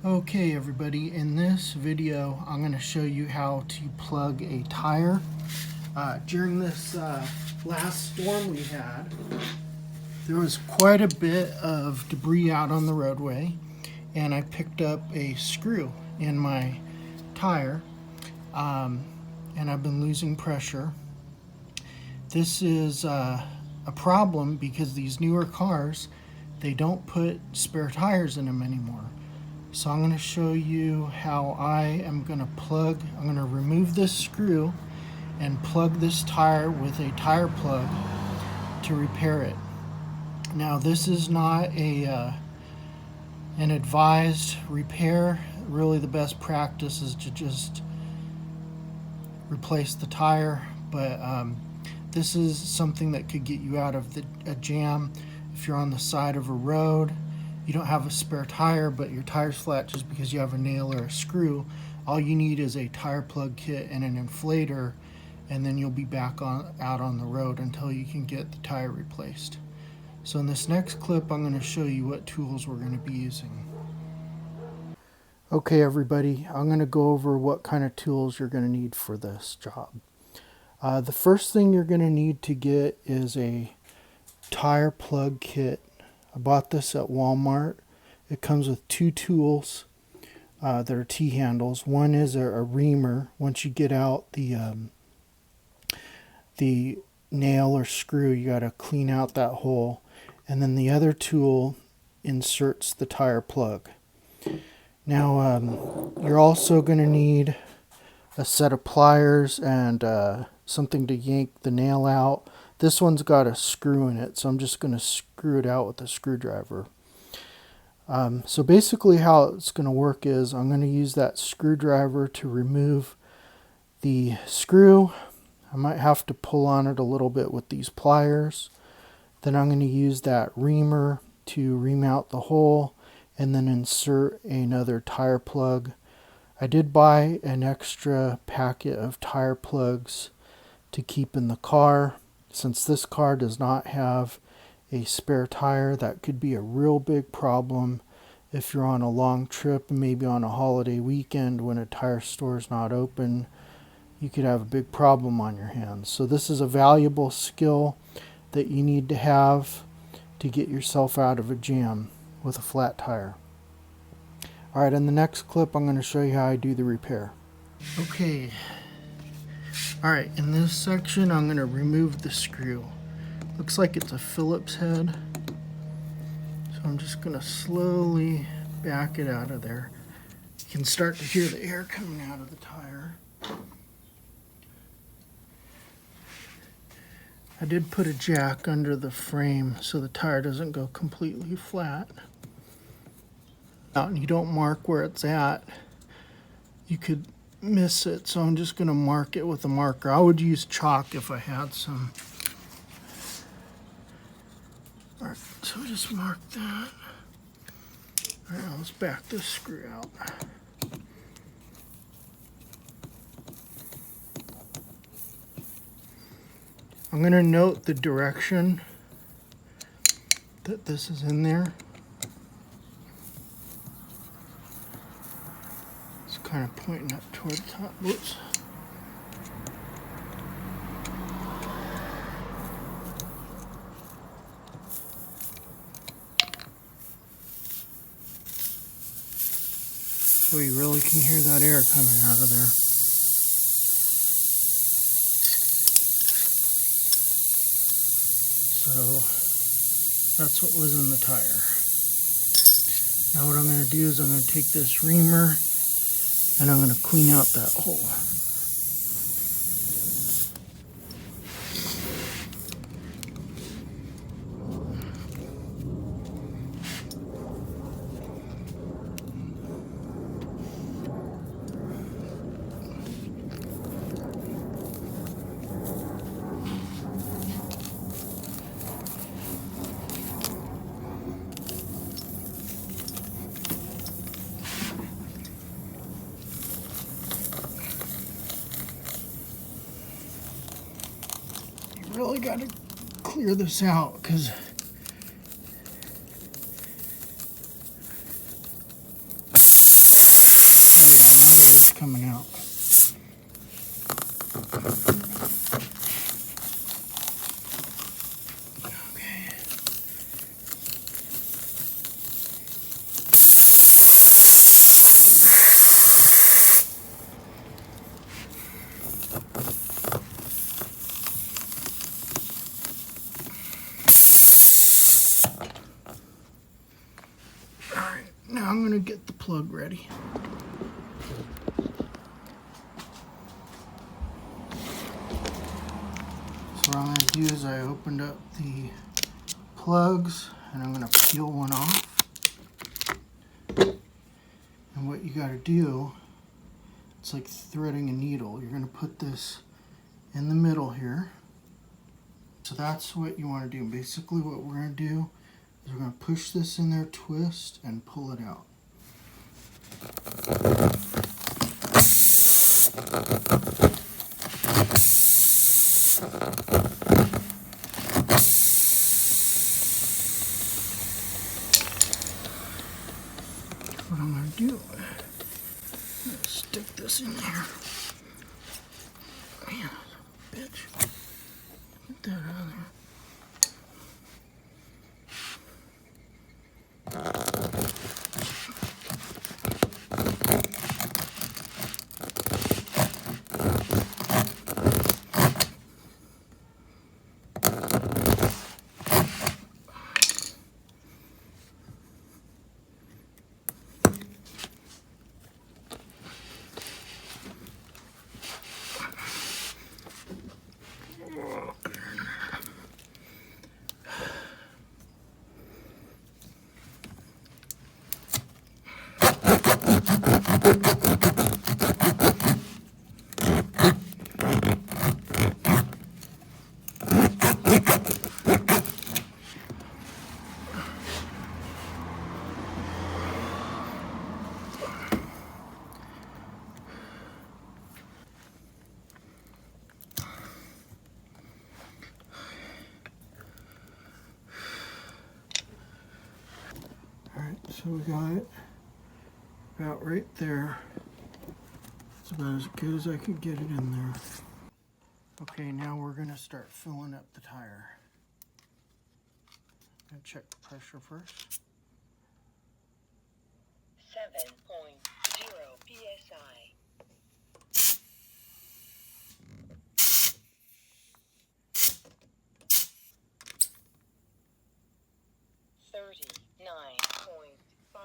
Okay everybody, in this video I'm going to show you how to plug a tire. During this last storm we had, there was quite a bit of debris out on the roadway, and I picked up a screw in my tire, and I've been losing pressure. This is a problem because these newer cars, they don't put spare tires in them anymore. So I'm going to show you how I am going to remove this screw and plug this tire with a tire plug to repair it. Now this is not an advised repair. Really the best practice is to just replace the tire, but this is something that could get you out of a jam. If you're on the side of a road, you don't have a spare tire, but your tire's flat just because you have a nail or a screw, all you need is a tire plug kit and an inflator, and then you'll be back out on the road until you can get the tire replaced. So in this next clip, I'm going to show you what tools we're going to be using. Okay everybody, I'm going to go over what kind of tools you're going to need for this job. The first thing you're going to need to get is a tire plug kit. I bought this at Walmart. It comes with two tools that are T-handles. One is a reamer. Once you get out the nail or screw, you got to clean out that hole. And then the other tool inserts the tire plug. Now you're also going to need a set of pliers and something to yank the nail out. This one's got a screw in it, so I'm just going to screw it out with a screwdriver. So basically how it's going to work is I'm going to use that screwdriver to remove the screw. I might have to pull on it a little bit with these pliers. Then I'm going to use that reamer to ream out the hole and then insert another tire plug. I did buy an extra packet of tire plugs to keep in the car. Since this car does not have a spare tire, that could be a real big problem if you're on a long trip, maybe on a holiday weekend when a tire store is not open. You could have a big problem on your hands. So this is a valuable skill that you need to have to get yourself out of a jam with a flat tire. Alright, in the next clip I'm going to show you how I do the repair. Okay. Alright, in this section I'm going to remove the screw. Looks like it's a Phillips head. So I'm just going to slowly back it out of there. You can start to hear the air coming out of the tire. I did put a jack under the frame so the tire doesn't go completely flat. And you don't mark where it's at, you could miss it, so I'm just going to mark it with a marker. I would use chalk if I had some. Alright, so just mark that. Alright, now let's back this screw out. I'm going to note the direction that this is in there. It's kind of pointing up toward the top. Whoops. So you really can hear that air coming out of there. So that's what was in the tire. Now what I'm going to do is I'm going to take this reamer and I'm going to clean out that hole. Really got to clear this out because Alright, now I'm going to get the plug ready. So what I'm going to do is I opened up the plugs and I'm going to peel one off. And what you got to do, it's like threading a needle. You're going to put this in the middle here. So that's what you want to do. Basically what we're going to do is we're going to push this in there, twist, and pull it out. What I'm going to do, I'm going to stick this in there. Man, bitch. Get that out of there. Alright, so we got it about right there. It's about as good as I could get it in there. Okay, now we're going to start filling up the tire. I'm going to check the pressure first. 7.0 psi. 39.5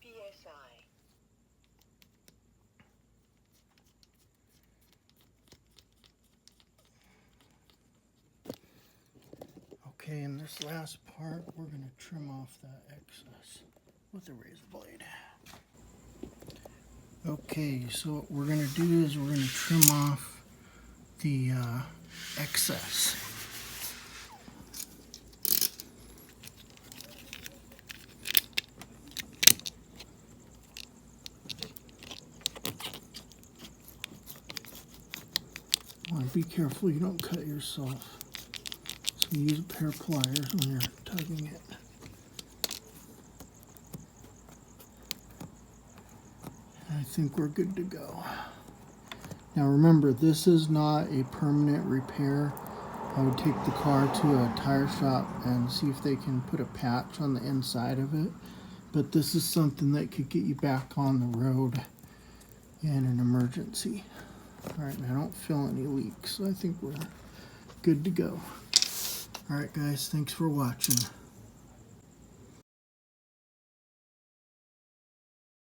psi. Okay, in this last part, we're going to trim off that excess with a razor blade. Okay, so what we're going to do is we're going to trim off the excess. Want to be careful you don't cut yourself. So use a pair of pliers when you're tugging it. I think we're good to go. Now remember, this is not a permanent repair. I would take the car to a tire shop and see if they can put a patch on the inside of it. But this is something that could get you back on the road in an emergency. Alright, and I don't feel any leaks, so I think we're good to go. Alright guys, thanks for watching.